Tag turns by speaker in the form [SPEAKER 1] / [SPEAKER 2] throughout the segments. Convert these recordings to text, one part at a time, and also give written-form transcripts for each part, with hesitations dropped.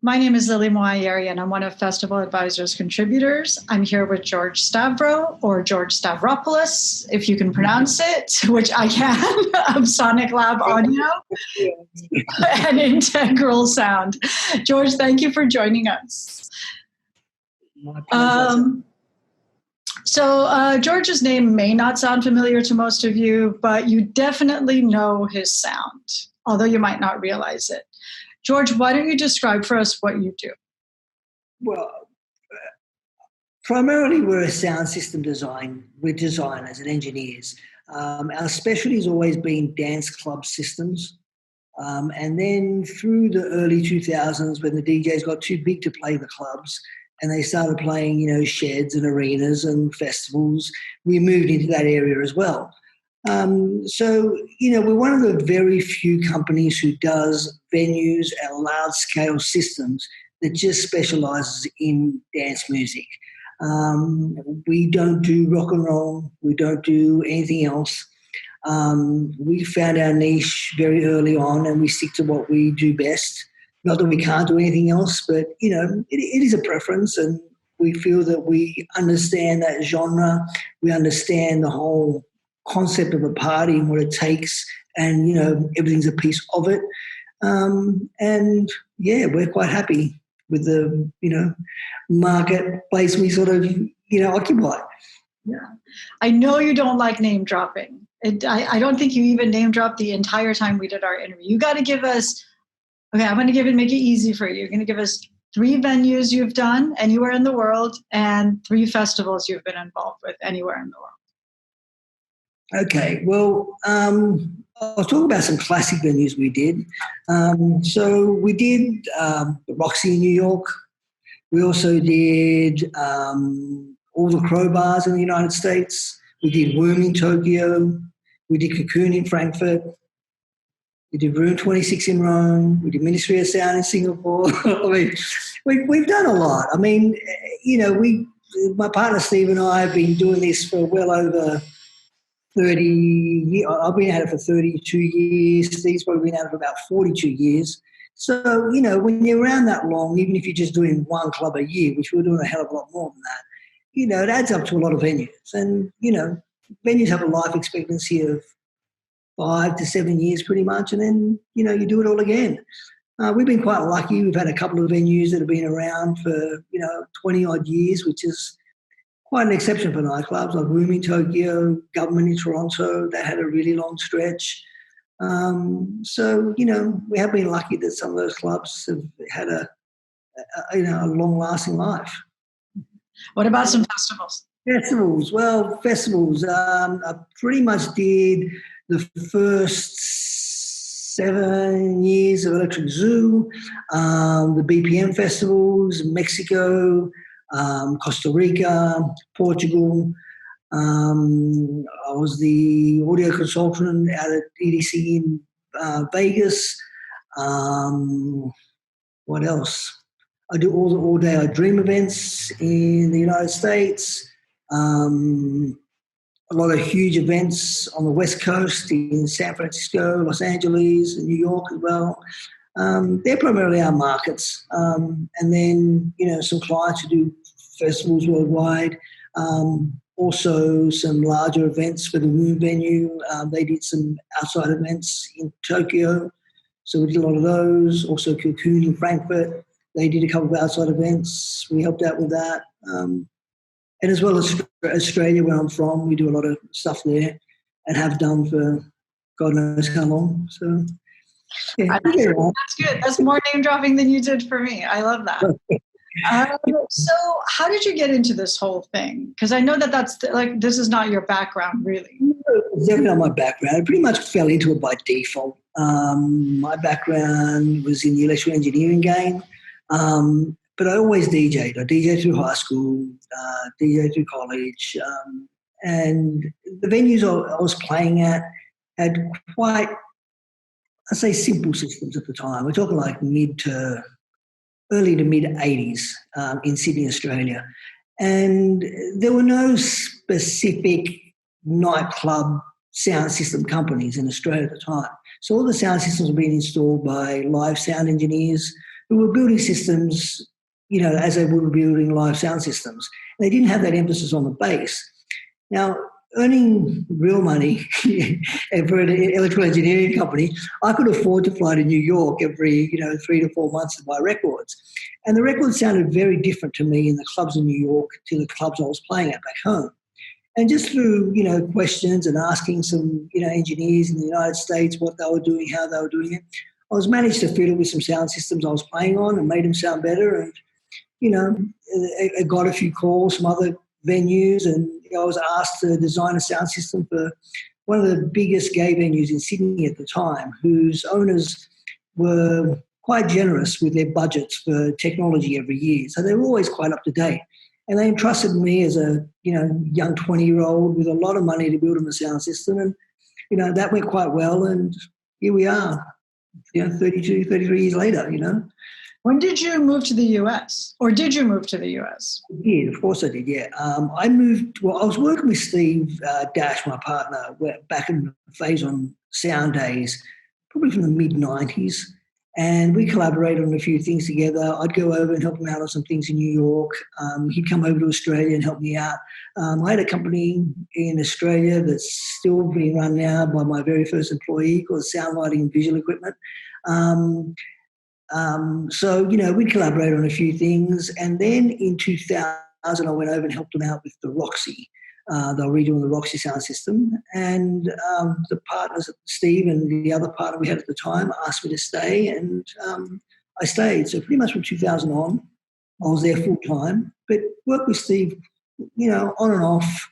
[SPEAKER 1] My name is Lily Moayeri, and I'm one of Festival Advisors contributors. I'm here with George Stavro, or George Stavropoulos, if you can pronounce it, which I can, of Sonic Lab Audio and Integral Sound. George, thank you for joining us.
[SPEAKER 2] My pleasure.
[SPEAKER 1] George's name may not sound familiar to most of you, but you definitely know his sound, although you might not realize it. George, why don't you describe for us what you do?
[SPEAKER 2] Well, primarily we're a sound system design. We're designers and engineers. Our specialty has always been dance club systems. And then through the early 2000s, when the DJs got too big to play the clubs and they started playing, sheds and arenas and festivals, we moved into that area as well. We're one of the very few companies who does venues and large-scale systems that just specialises in dance music. We don't do rock and roll. We don't do anything else. We found our niche very early on, and we stick to what we do best. Not that we can't do anything else, but, it is a preference, and we feel that we understand that genre. We understand the whole concept of a party and what it takes, and everything's a piece of it, we're quite happy with the marketplace we sort of occupy.
[SPEAKER 1] Yeah, I know you don't like name dropping. I don't think you even name dropped the entire time we did our interview. You got to give us. Okay, I'm going to make it easy for you. You're going to give us 3 venues you've done anywhere in the world and 3 festivals you've been involved with anywhere in the world.
[SPEAKER 2] Okay, well, I'll talk about some classic venues we did. So we did the Roxy in New York. We also did all the Crow bars in the United States. We did Womb in Tokyo. We did Cocoon in Frankfurt. We did Room 26 in Rome. We did Ministry of Sound in Singapore. I mean, we've done a lot. I mean, my partner Steve and I have been doing this for well over 30 years. I've been at it for 32 years. Steve's probably been at it for about 42 years. So, when you're around that long, even if you're just doing 1 club a year, which we're doing a hell of a lot more than that, it adds up to a lot of venues. And, venues have a life expectancy of 5 to 7 years pretty much, and then, you do it all again. We've been quite lucky. We've had a couple of venues that have been around for, 20-odd years, which is quite an exception for nightclubs, like Womb in Tokyo, Government in Toronto. That had a really long stretch. We have been lucky that some of those clubs have had a long-lasting life.
[SPEAKER 1] What about some festivals?
[SPEAKER 2] Festivals. I pretty much did the first 7 years of Electric Zoo, the BPM festivals, Mexico, Costa Rica, Portugal. I was the audio consultant out at EDC in Vegas. What else? I do all the all-day I Dream events in the United States. A lot of huge events on the West Coast in San Francisco, Los Angeles, and New York as well. They're primarily our markets. And then, some clients who do festivals worldwide. Also some larger events for the Womb venue. They did some outside events in Tokyo. So we did a lot of those. Also Cocoon in Frankfurt. They did a couple of outside events. We helped out with that. And as well as Australia, where I'm from, we do a lot of stuff there and have done for God knows how long. So, yeah.
[SPEAKER 1] That's good. That's more name dropping than you did for me. I love that. So how did you get into this whole thing? Because I know that's this is not your background, really.
[SPEAKER 2] It's definitely not my background. I pretty much fell into it by default. My background was in the electrical engineering game. But I always DJ'd. I DJ'd through high school, DJ'd through college. And the venues I was playing at had quite, I'd say, simple systems at the time. We're talking like early to mid 80s in Sydney, Australia. And there were no specific nightclub sound system companies in Australia at the time. So all the sound systems were being installed by live sound engineers who were building systems, as they were building live sound systems. They didn't have that emphasis on the bass. Now, earning real money for an electrical engineering company, I could afford to fly to New York every 3 to 4 months to buy records. And the records sounded very different to me in the clubs in New York to the clubs I was playing at back home. And just through, questions and asking some, engineers in the United States what they were doing, how they were doing it, I was managed to fiddle with some sound systems I was playing on and made them sound better. And, I got a few calls from other venues, and I was asked to design a sound system for one of the biggest gay venues in Sydney at the time, whose owners were quite generous with their budgets for technology every year. So they were always quite up to date. And they entrusted me as a young 20-year-old with a lot of money to build them a sound system. And, that went quite well. And here we are, 32, 33 years later,
[SPEAKER 1] When did you move to the U.S.? Or did you move to the U.S.?
[SPEAKER 2] I did, of course I did, yeah. I was working with Steve Dash, my partner, back in the phase on sound days, probably from the mid-90s. And we collaborated on a few things together. I'd go over and help him out on some things in New York. He'd come over to Australia and help me out. I had a company in Australia that's still being run now by my very first employee called Sound Lighting and Visual Equipment. So, we'd collaborate on a few things. And then in 2000, I went over and helped them out with the Roxy. They were redoing the Roxy sound system. And the partners, Steve and the other partner we had at the time, asked me to stay. And I stayed. So pretty much from 2000 on, I was there full time. But worked with Steve, on and off,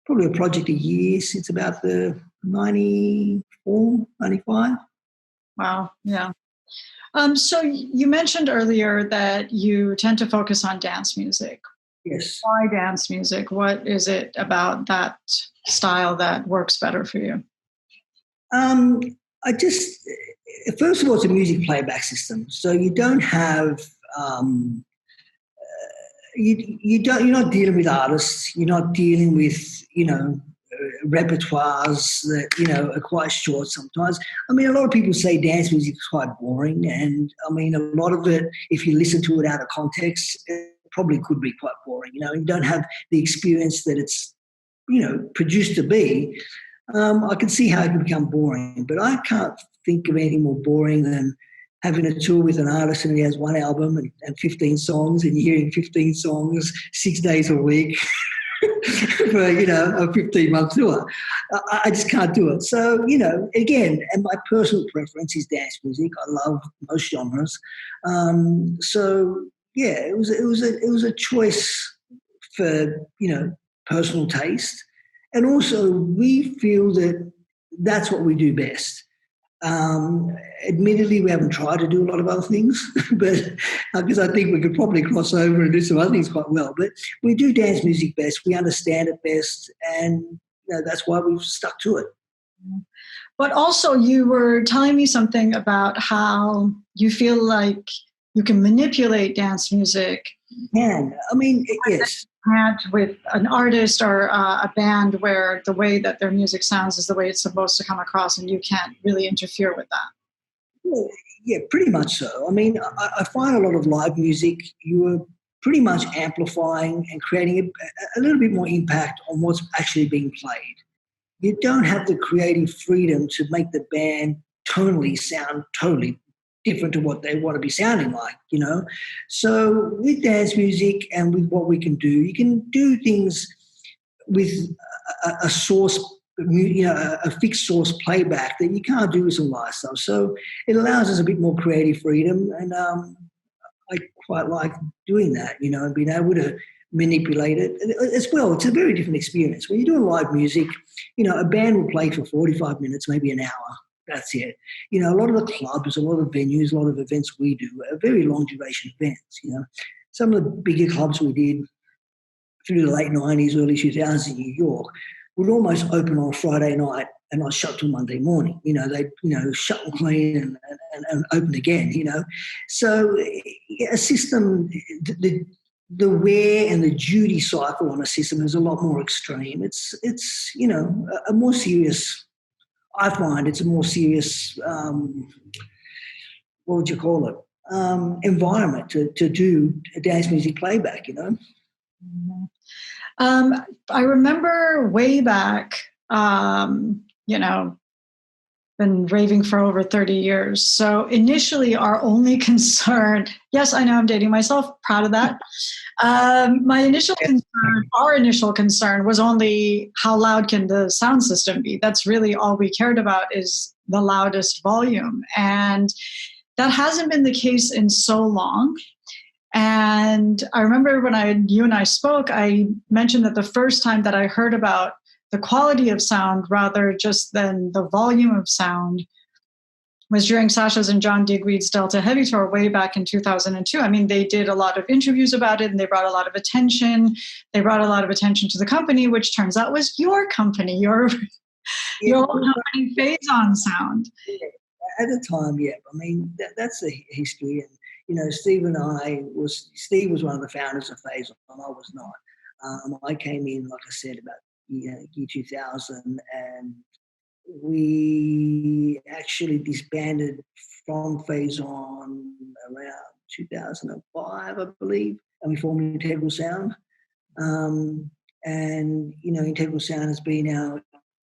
[SPEAKER 2] probably a project a year since about the 94, 95.
[SPEAKER 1] Wow, yeah. So you mentioned earlier that you tend to focus on dance music.
[SPEAKER 2] Yes.
[SPEAKER 1] Why dance music? What is it about that style that works better for you?
[SPEAKER 2] First of all, it's a music playback system. So you don't have, you're not dealing with artists. You're not dealing with, repertoires that, are quite short sometimes. I mean, a lot of people say dance music is quite boring. And I mean, a lot of it, if you listen to it out of context, it probably could be quite boring. You don't have the experience that it's, produced to be. I can see how it can become boring, but I can't think of anything more boring than having a tour with an artist and he has one album and 15 songs and you're hearing 15 songs 6 days a week for, a 15-month tour. I just can't do it. So, again, and my personal preference is dance music. I love most genres. So, yeah, it was a choice for, personal taste. And also we feel that that's what we do best. Admittedly, we haven't tried to do a lot of other things, but because I think we could probably cross over and do some other things quite well. But we do dance music best. We understand it best, and that's why we've stuck to it.
[SPEAKER 1] But also, you were telling me something about how you feel like you can manipulate dance music.
[SPEAKER 2] And I mean, yes.
[SPEAKER 1] With an artist or a band where the way that their music sounds is the way it's supposed to come across and you can't really interfere with that.
[SPEAKER 2] Well, yeah, pretty much so. I mean, I find a lot of live music, you are pretty much amplifying and creating a little bit more impact on what's actually being played. You don't have the creative freedom to make the band tonally sound totally different to what they want to be sounding like, So with dance music and with what we can do, you can do things with a source, a fixed source playback that you can't do with some live stuff. So it allows us a bit more creative freedom, and I quite like doing that, and being able to manipulate it as well. It's a very different experience. When you're doing live music, a band will play for 45 minutes, maybe an hour. That's it. A lot of the clubs, a lot of venues, a lot of events we do are very long duration events. Some of the bigger clubs we did through the late 90s, early 2000s in New York would almost open on Friday night and not shut till Monday morning. They'd, shut and clean and open again, So a system, the wear and the duty cycle on a system is a lot more extreme. It's a more serious, I find it's a more serious, what would you call it? environment to do dance music playback, you know.
[SPEAKER 1] I remember way back, you know, been raving for over 30 years. So initially our only concern, yes, I know I'm dating myself, proud of that. Our initial concern was only how loud can the sound system be? That's really all we cared about, is the loudest volume. And that hasn't been the case in so long. And I remember when you and I spoke, I mentioned that the first time that I heard about the quality of sound rather just than the volume of sound was during Sasha's and John Digweed's Delta Heavy Tour way back in 2002. I mean, they did a lot of interviews about it, and they brought a lot of attention. They brought a lot of attention to the company, which turns out was your company, your company, Phase On Sound.
[SPEAKER 2] At the time, yeah. I mean, that's the history. And, you know, Steve was one of the founders of Phase On. I was not. I came in, like I said, about year 2000, and we actually disbanded from Phase On around 2005, I believe, and we formed Integral Sound. And, you know, Integral Sound has been our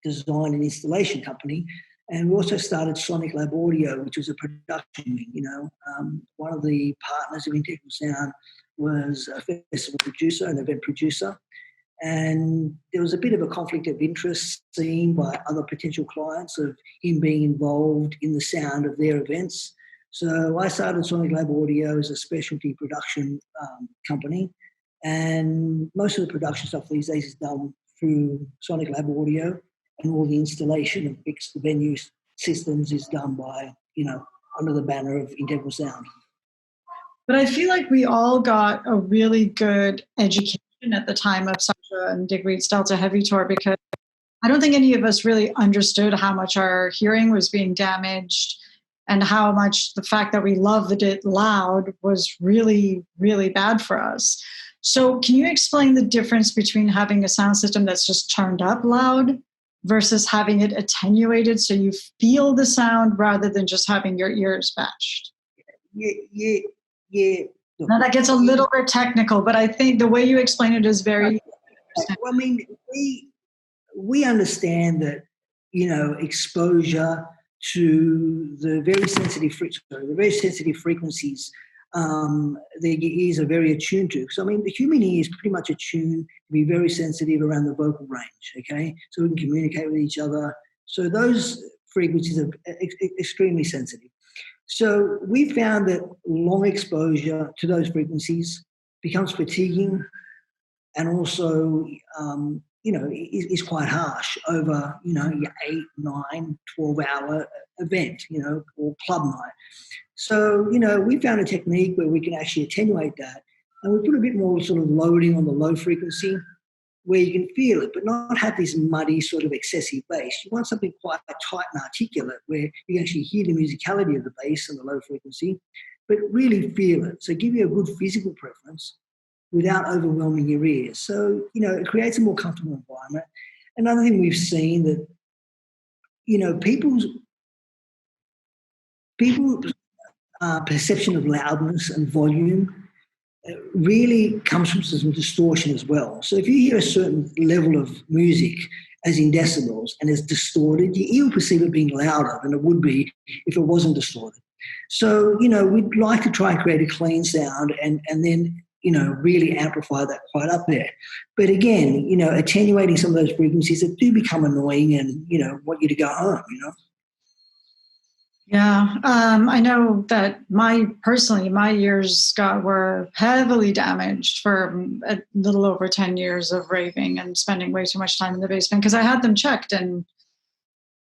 [SPEAKER 2] design and installation company. And we also started Sonic Lab Audio, which was a production wing, you know. One of the partners of Integral Sound was a festival producer, an event producer. And there was a bit of a conflict of interest seen by other potential clients of him being involved in the sound of their events. So I started Sonic Lab Audio as a specialty production company. And most of the production stuff these days is done through Sonic Lab Audio, and all the installation of fixed venue systems is done by, you know, under the banner of Integral Sound.
[SPEAKER 1] But I feel like we all got a really good education at the time of Sasha and Digweed's Delta Heavy Tour, because I don't think any of us really understood how much our hearing was being damaged and how much the fact that we loved it loud was really, really bad for us. So can you explain the difference between having a sound system that's just turned up loud versus having it attenuated so you feel the sound rather than just having your ears bashed?
[SPEAKER 2] Yeah.
[SPEAKER 1] Now that gets a little bit technical, but I think the way you explain it is very...
[SPEAKER 2] Well, I mean, we understand that, you know, exposure to the very sensitive frequencies the ears are very attuned to. So, I mean, the human ear is pretty much attuned to be very sensitive around the vocal range, okay? So we can communicate with each other. So those frequencies are extremely sensitive. So we found that long exposure to those frequencies becomes fatiguing, and also, you know, is quite harsh over, you know, your 8, 9, 12-hour event, you know, or club night. So, you know, we found a technique where we can actually attenuate that, and we put a bit more sort of loading on the low frequency where you can feel it, but not have this muddy sort of excessive bass. You want something quite tight and articulate where you can actually hear the musicality of the bass and the low frequency, but really feel it. So give you a good physical preference without overwhelming your ears. So, you know, it creates a more comfortable environment. Another thing we've seen that, you know, people's perception of loudness and volume really comes from some distortion as well. So if you hear a certain level of music, as in decibels, and it's distorted, your ear will perceive it being louder than it would be if it wasn't distorted. So, you know, we'd like to try and create a clean sound and then, you know, really amplify that quite up there. But again, you know, attenuating some of those frequencies that do become annoying and, you know, want you to go home, you know.
[SPEAKER 1] Yeah, I know that my ears were heavily damaged for a little over 10 years of raving and spending way too much time in the basement, because I had them checked and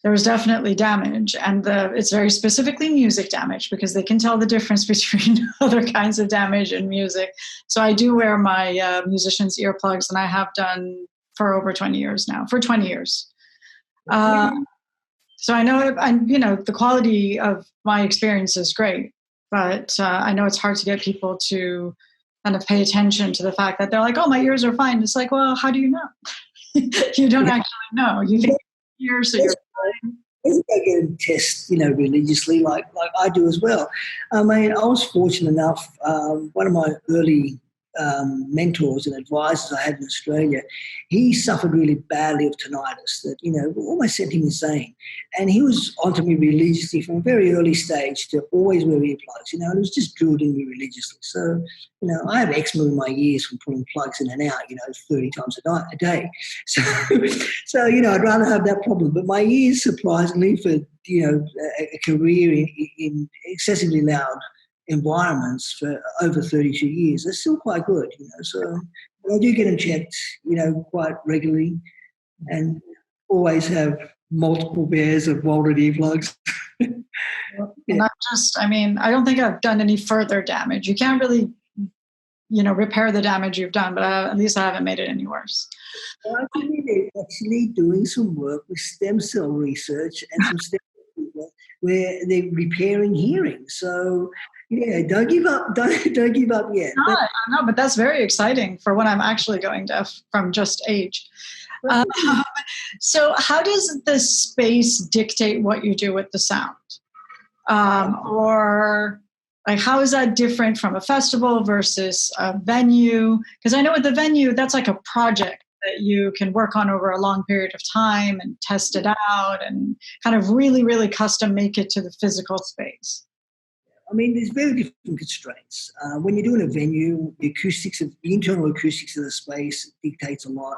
[SPEAKER 1] there was definitely damage. And it's very specifically music damage, because they can tell the difference between other kinds of damage and music. So I do wear my musician's earplugs, and I have done for over 20 years now, for 20 years. So I know, you know, the quality of my experience is great, but I know it's hard to get people to kind of pay attention to the fact that they're like, oh, my ears are fine. It's like, well, how do you know? You don't actually know. You think your ears are fine.
[SPEAKER 2] They get them test, religiously, like I do as well. I mean, I was fortunate enough. One of my early mentors and advisors I had in Australia, he suffered really badly of tinnitus that almost sent him insane, and he was onto me religiously from a very early stage to always wear earplugs. And it was just drilled in me religiously. So I have eczema in my ears from putting plugs in and out, 30 times a day. So, I'd rather have that problem. But my ears, surprisingly, for, a career in excessively loud environments for over 32 years, they're still quite good, So I do get them checked, quite regularly, and always have multiple pairs of welded earplugs.
[SPEAKER 1] Yeah. Not just, I don't think I've done any further damage. You can't really, repair the damage you've done, but at least I haven't made it any worse.
[SPEAKER 2] Well, they're actually doing some work with stem cell research and some stem cell people where they're repairing hearing. So, yeah, don't give up. Don't give up yet.
[SPEAKER 1] No, but that's very exciting for when I'm actually going deaf from just age. So how does the space dictate what you do with the sound? Or like, how is that different from a festival versus a venue? Because I know with the venue, that's like a project that you can work on over a long period of time and test it out and kind of really, really custom make it to the physical space.
[SPEAKER 2] I mean, there's very different constraints. When you're doing a venue, the internal acoustics of the space dictates a lot.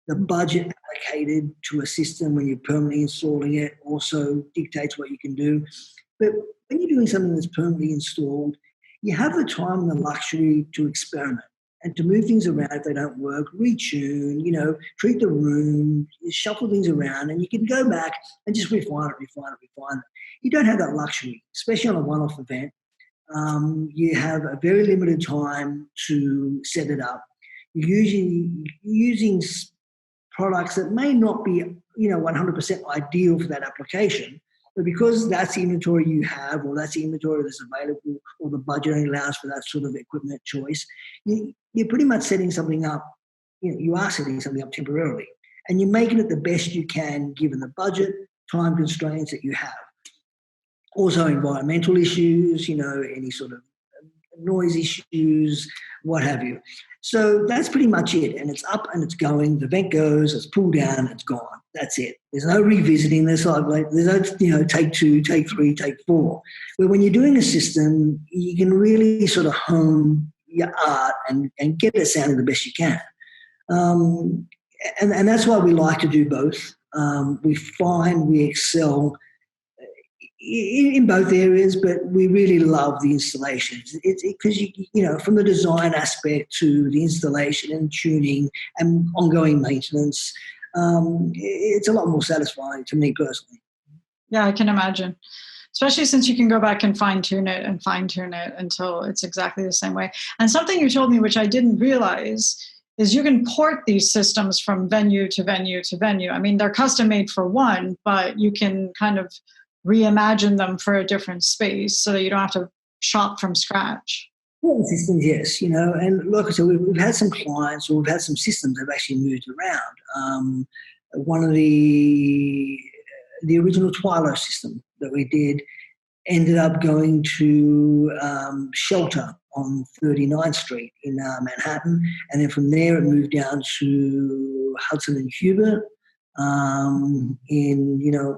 [SPEAKER 2] The budget allocated to a system when you're permanently installing it also dictates what you can do. But when you're doing something that's permanently installed, you have the time and the luxury to experiment and to move things around if they don't work, retune, treat the room, shuffle things around, and you can go back and just refine it. You don't have that luxury, especially on a one-off event. You have a very limited time to set it up. You're usually using products that may not be, 100% ideal for that application, but because that's the inventory you have, or that's the inventory that's available, or the budget only allows for that sort of equipment choice, you're pretty much setting something up. You are setting something up temporarily, and you're making it the best you can given the budget, time constraints that you have. Also environmental issues, any sort of noise issues, what have you. So that's pretty much it. And it's up and it's going. The vent goes, it's pulled down, it's gone. That's it. There's no revisiting this. There's no, take 2, take 3, take 4. But when you're doing a system, you can really sort of hone your art and get it sounding the best you can. And that's why we like to do both. We find we excel in both areas, but we really love the installations. It's because from the design aspect to the installation and tuning and ongoing maintenance, it's a lot more satisfying to me personally.
[SPEAKER 1] Yeah, I can imagine, especially since you can go back and fine tune it until it's exactly the same way. And something you told me, which I didn't realize, is you can port these systems from venue to venue to venue. I mean, they're custom made for one, but you can kind of reimagine them for a different space so that you don't have to shop from scratch.
[SPEAKER 2] Well, systems, yes, and like I said, we've had some clients, or we've had some systems that have actually moved around. One of the original Twilo system that we did ended up going to Shelter on 39th Street in Manhattan, and then from there it moved down to Hudson and Hubert in,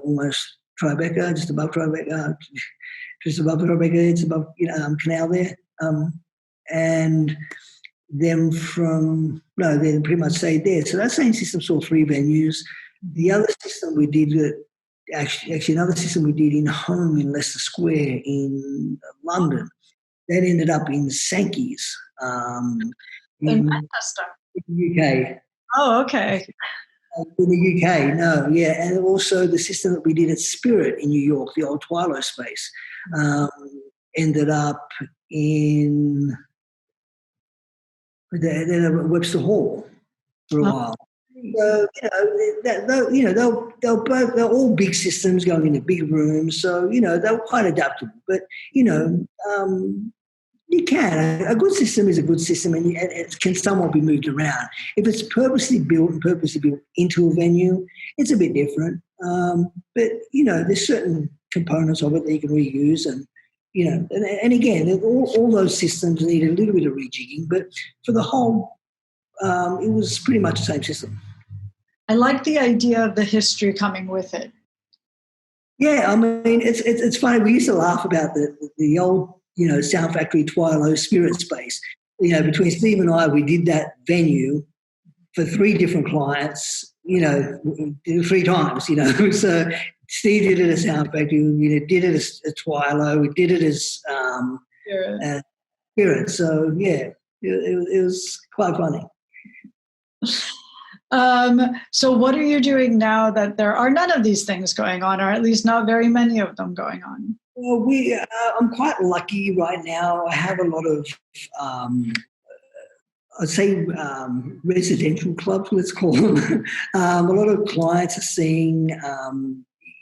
[SPEAKER 2] almost Tribeca, just above Tribeca, it's above Canal there. And then they pretty much stayed there. So that same system saw 3 venues. The other system we did, actually another system we did in Home in Leicester Square in London, that ended up in Sankey's.
[SPEAKER 1] In Manchester?
[SPEAKER 2] In the UK.
[SPEAKER 1] Oh, okay.
[SPEAKER 2] In the UK, no, yeah. And also the system that we did at Spirit in New York, the old Twilo space, ended up in Webster Hall for a while. So, they're all big systems going into big rooms. So, they're quite adaptable. But, you can. A good system is a good system, and it can somewhat be moved around. If it's purposely built into a venue, it's a bit different. But, you know, there's certain components of it that you can reuse and, you know, and again, all those systems need a little bit of rejigging, but for the whole, it was pretty much the same system.
[SPEAKER 1] I like the idea of the history coming with it.
[SPEAKER 2] Yeah, I mean, it's funny. We used to laugh about the old, you know, Sound Factory Twilo Spirit Space. You know, between Steve and I, we did that venue for 3 different clients, you know, 3 times, you know. So Steve did it at Sound Factory, we did it at Twilo, we did it as Spirit. So, yeah, it was quite funny.
[SPEAKER 1] So what are you doing now that there are none of these things going on, or at least not very many of them going on?
[SPEAKER 2] Well, I'm quite lucky right now. I have a lot of, I'd say, residential clubs, let's call them. A lot of clients are seeing,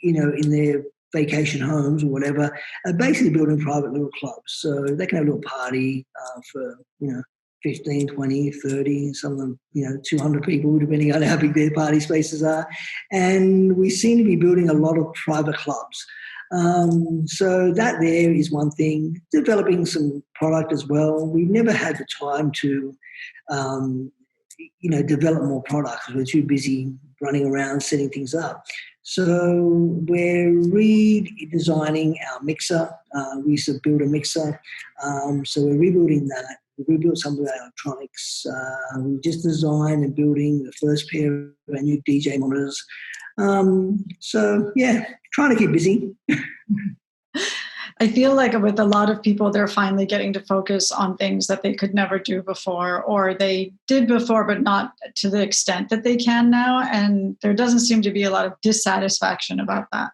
[SPEAKER 2] you know, in their vacation homes or whatever, are basically building private little clubs. So they can have a little party for, you know, 15, 20, 30, some of them, you know, 200 people, depending on how big their party spaces are. And we seem to be building a lot of private clubs. So that there is one thing. Developing some product as well. We've never had the time to, you know, develop more products because we're too busy running around setting things up. So we're redesigning our mixer. We used to build a mixer. So we're rebuilding that. We rebuilt some of our electronics. We just designed and building the first pair of our new DJ monitors. So, yeah, trying to keep busy.
[SPEAKER 1] I feel like with a lot of people, they're finally getting to focus on things that they could never do before, or they did before, but not to the extent that they can now. And there doesn't seem to be a lot of dissatisfaction about that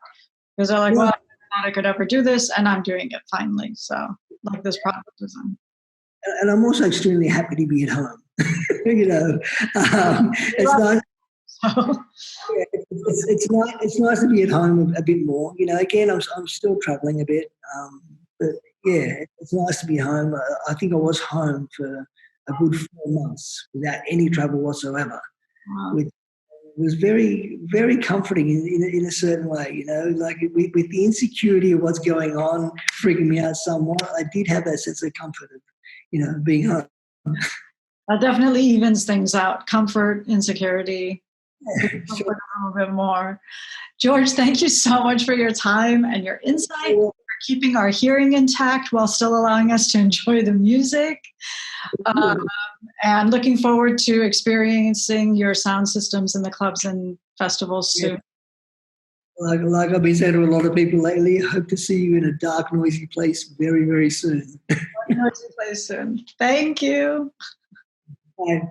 [SPEAKER 1] because they're like, well, I thought I could ever do this, and I'm doing it finally. So, like this product design.
[SPEAKER 2] And I'm also extremely happy to be at home. You know, it's nice. Yeah, it's nice to be at home a bit more. You know, again, I'm still travelling a bit, but yeah, it's nice to be home. I think I was home for a good 4 months without any travel whatsoever.
[SPEAKER 1] Wow.
[SPEAKER 2] It was very, very comforting in a certain way. You know, like with the insecurity of what's going on freaking me out somewhat, I did have that sense of comfort of, you know, being home.
[SPEAKER 1] That definitely evens things out. Comfort, insecurity.
[SPEAKER 2] Sure.
[SPEAKER 1] A little bit more. George, thank you so much for your time and your insight, for keeping our hearing intact while still allowing us to enjoy the music. And looking forward to experiencing your sound systems in the clubs and festivals soon.
[SPEAKER 2] Yeah. Like I've been saying to a lot of people lately, I hope to see you in a dark, noisy place very, very soon.
[SPEAKER 1] Noisy place soon. Thank you.
[SPEAKER 2] Bye.